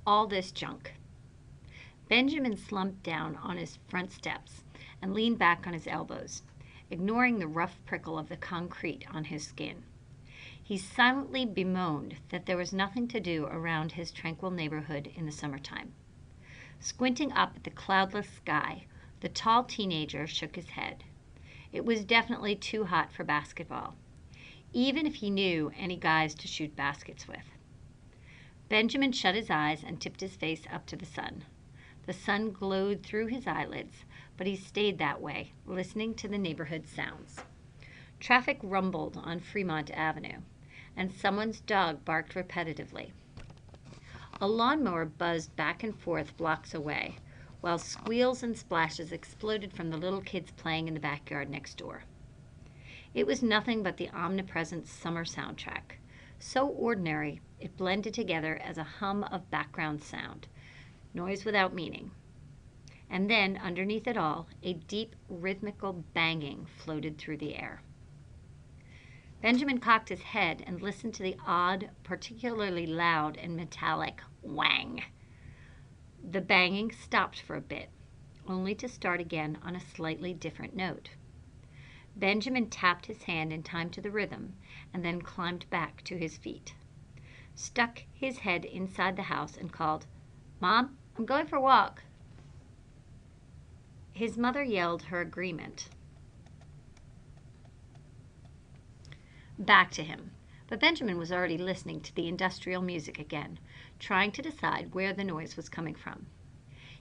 all this junk? Benjamin slumped down on his front steps and leaned back on his elbows, ignoring the rough prickle of the concrete on his skin. He silently bemoaned that there was nothing to do around his tranquil neighborhood in the summertime. Squinting up at the cloudless sky, the tall teenager shook his head. It was definitely too hot for basketball, even if he knew any guys to shoot baskets with. Benjamin shut his eyes and tipped his face up to the sun. The sun glowed through his eyelids, but he stayed that way, listening to the neighborhood sounds. Traffic rumbled on Fremont Avenue, and someone's dog barked repetitively. A lawnmower buzzed back and forth blocks away, while squeals and splashes exploded from the little kids playing in the backyard next door. It was nothing but the omnipresent summer soundtrack, so ordinary it blended together as a hum of background sound, noise without meaning. And then, underneath it all, a deep, rhythmical banging floated through the air. Benjamin cocked his head and listened to the odd, particularly loud and metallic whang. The banging stopped for a bit, only to start again on a slightly different note. Benjamin tapped his hand in time to the rhythm and then climbed back to his feet, stuck his head inside the house and called, "Mom, I'm going for a walk." His mother yelled her agreement back to him, but Benjamin was already listening to the industrial music again, trying to decide where the noise was coming from.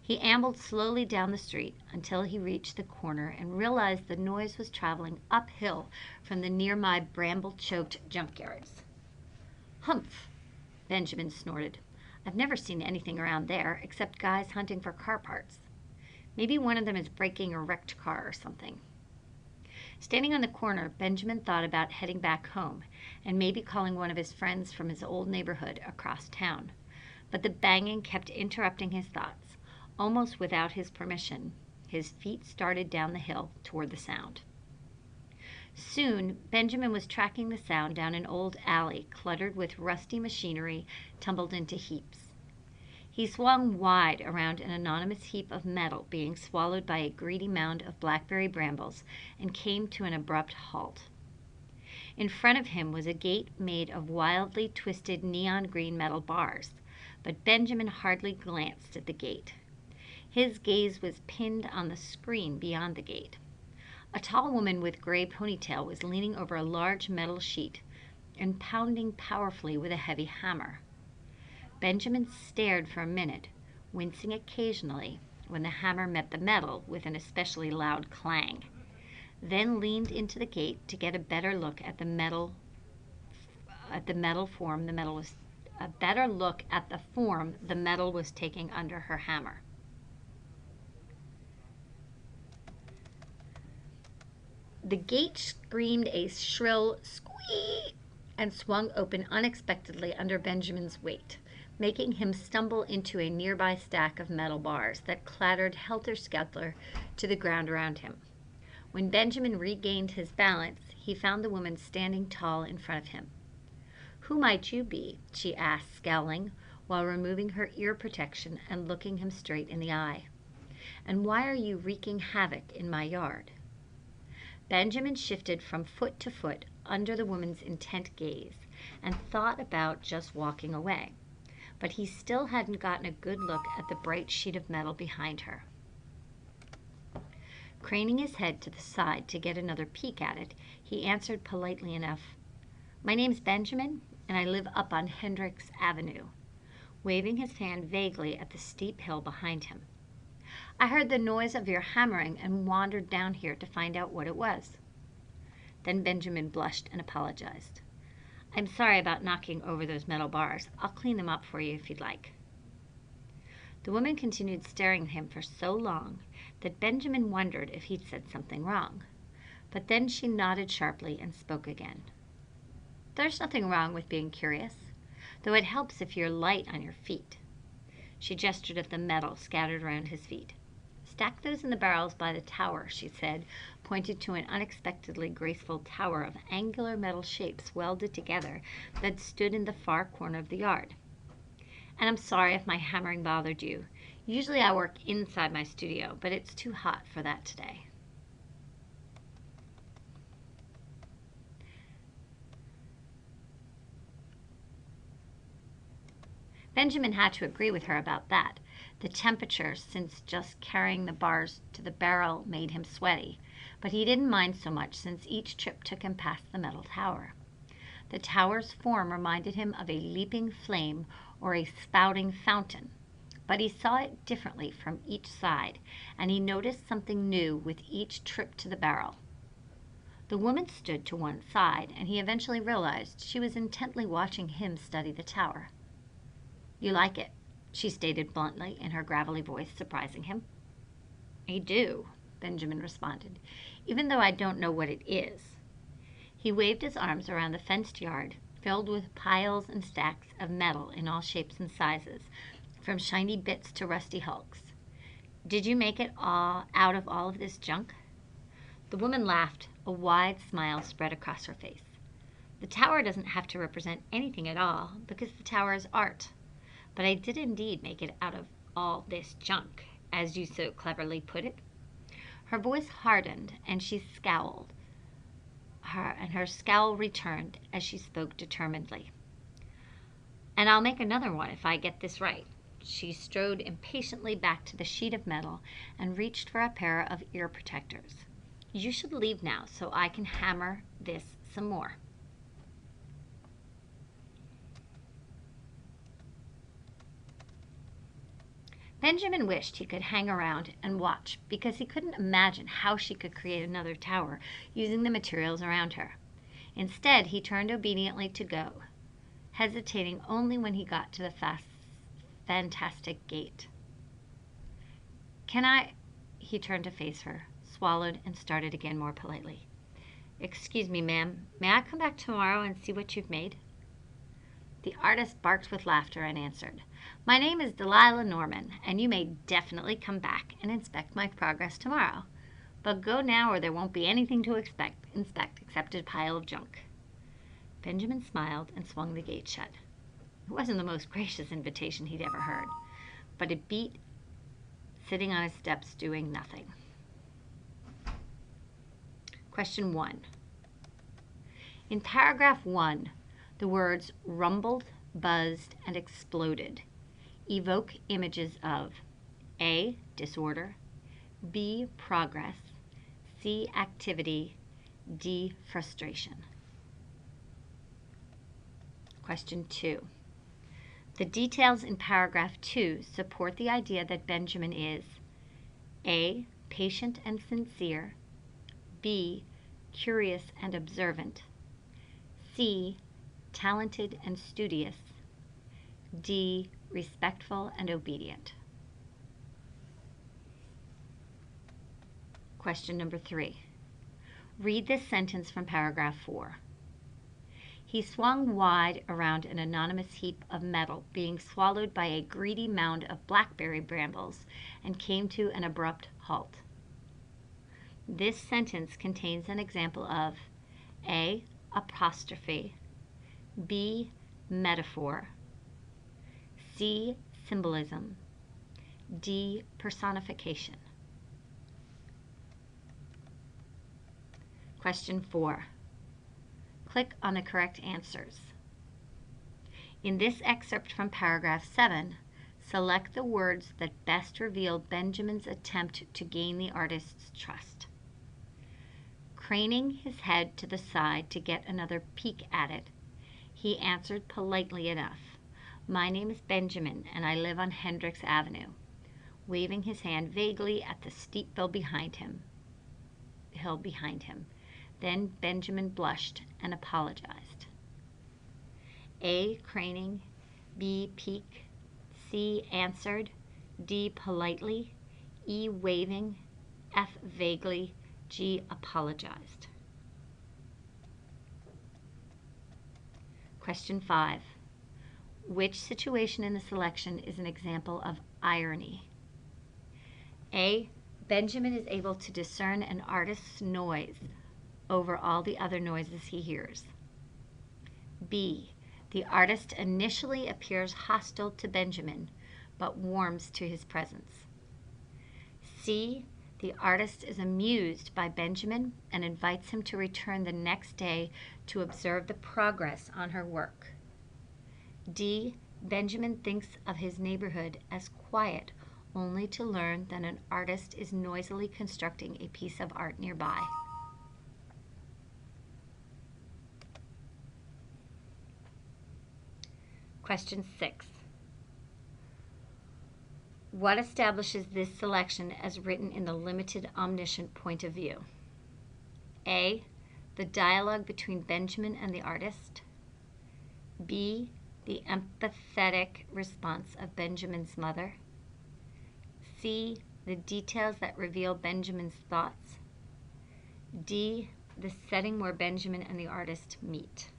He ambled slowly down the street until he reached the corner and realized the noise was traveling uphill from the nearby bramble-choked junkyards. "Humph," Benjamin snorted. "I've never seen anything around there except guys hunting for car parts. Maybe one of them is breaking a wrecked car or something." Standing on the corner, Benjamin thought about heading back home and maybe calling one of his friends from his old neighborhood across town. But the banging kept interrupting his thoughts. Almost without his permission, his feet started down the hill toward the sound. Soon, Benjamin was tracking the sound down an old alley cluttered with rusty machinery tumbled into heaps. He swung wide around an anonymous heap of metal being swallowed by a greedy mound of blackberry brambles and came to an abrupt halt. In front of him was a gate made of wildly twisted neon green metal bars, but Benjamin hardly glanced at the gate. His gaze was pinned on the screen beyond the gate. A tall woman with gray ponytail was leaning over a large metal sheet and pounding powerfully with a heavy hammer. Benjamin stared for a minute, wincing occasionally when the hammer met the metal with an especially loud clang, then leaned into the gate to get a better look at the form the metal was taking under her hammer. The gate screamed a shrill squeak and swung open unexpectedly under Benjamin's weight, making him stumble into a nearby stack of metal bars that clattered helter-skelter to the ground around him. When Benjamin regained his balance, he found the woman standing tall in front of him. "Who might you be?" she asked, scowling, while removing her ear protection and looking him straight in the eye. "And why are you wreaking havoc in my yard?" Benjamin shifted from foot to foot under the woman's intent gaze and thought about just walking away, but he still hadn't gotten a good look at the bright sheet of metal behind her. Craning his head to the side to get another peek at it, he answered politely enough, "My name's Benjamin, and I live up on Hendricks Avenue," waving his hand vaguely at the steep hill behind him. "I heard the noise of your hammering and wandered down here to find out what it was." Then Benjamin blushed and apologized. "I'm sorry about knocking over those metal bars. I'll clean them up for you if you'd like." The woman continued staring at him for so long that Benjamin wondered if he'd said something wrong. But then she nodded sharply and spoke again. "There's nothing wrong with being curious, though it helps if you're light on your feet." She gestured at the metal scattered around his feet. "Stack those in the barrels by the tower," she said, pointing to an unexpectedly graceful tower of angular metal shapes welded together that stood in the far corner of the yard. And I'm sorry if my hammering bothered you. Usually I work inside my studio, but it's too hot for that today. Benjamin had to agree with her about that. The temperature, since just carrying the bars to the barrel, made him sweaty, but he didn't mind so much since each trip took him past the metal tower. The tower's form reminded him of a leaping flame or a spouting fountain, but he saw it differently from each side, and he noticed something new with each trip to the barrel. The woman stood to one side, and he eventually realized she was intently watching him study the tower. "You like it," she stated bluntly in her gravelly voice, surprising him. "I do," Benjamin responded, "even though I don't know what it is." He waved his arms around the fenced yard, filled with piles and stacks of metal in all shapes and sizes, from shiny bits to rusty hulks. "Did you make it all out of all of this junk?" The woman laughed. A wide smile spread across her face. "The tower doesn't have to represent anything at all, because the tower is art. But I did indeed make it out of all this junk, as you so cleverly put it." Her voice hardened, and she scowled. Her scowl returned as she spoke determinedly. "And I'll make another one if I get this right." She strode impatiently back to the sheet of metal and reached for a pair of ear protectors. "You should leave now so I can hammer this some more." Benjamin wished he could hang around and watch, because he couldn't imagine how she could create another tower using the materials around her. Instead, he turned obediently to go, hesitating only when he got to the fantastic gate. "Can I—" He turned to face her, swallowed, and started again more politely. "Excuse me, ma'am. May I come back tomorrow and see what you've made?" The artist barked with laughter and answered, "My name is Delilah Norman, and you may definitely come back and inspect my progress tomorrow. But go now or there won't be anything to inspect except a pile of junk." Benjamin smiled and swung the gate shut. It wasn't the most gracious invitation he'd ever heard, but it beat sitting on his steps doing nothing. Question 1. In paragraph 1, the words rumbled, buzzed, and exploded evoke images of A. Disorder, B. Progress, C. Activity, D. Frustration. Question 2. The details in paragraph 2 support the idea that Benjamin is A. Patient and sincere, B. Curious and observant, C. Talented and studious, D. Respectful and obedient. Question number 3. Read this sentence from paragraph 4. He swung wide around an anonymous heap of metal being swallowed by a greedy mound of blackberry brambles and came to an abrupt halt. This sentence contains an example of A. Apostrophe, B. Metaphor, C. Symbolism, D. Personification. Question 4. Click on the correct answers. In this excerpt from paragraph 7, select the words that best reveal Benjamin's attempt to gain the artist's trust. Craning his head to the side to get another peek at it, he answered politely enough, "My name is Benjamin, and I live on Hendricks Avenue," waving his hand vaguely at the steep hill behind him. Then Benjamin blushed and apologized. A. Craning, B. Peek, C. Answered, D. Politely, E. Waving, F. Vaguely, G. Apologized. Question 5. Which situation in the selection is an example of irony? A. Benjamin is able to discern an artist's noise over all the other noises he hears. B. The artist initially appears hostile to Benjamin, but warms to his presence. C. The artist is amused by Benjamin and invites him to return the next day to observe the progress on her work. D. Benjamin thinks of his neighborhood as quiet, only to learn that an artist is noisily constructing a piece of art nearby. Question 6. What establishes this selection as written in the limited omniscient point of view? A. The dialogue between Benjamin and the artist. B. The empathetic response of Benjamin's mother. C. The details that reveal Benjamin's thoughts. D. The setting where Benjamin and the artist meet.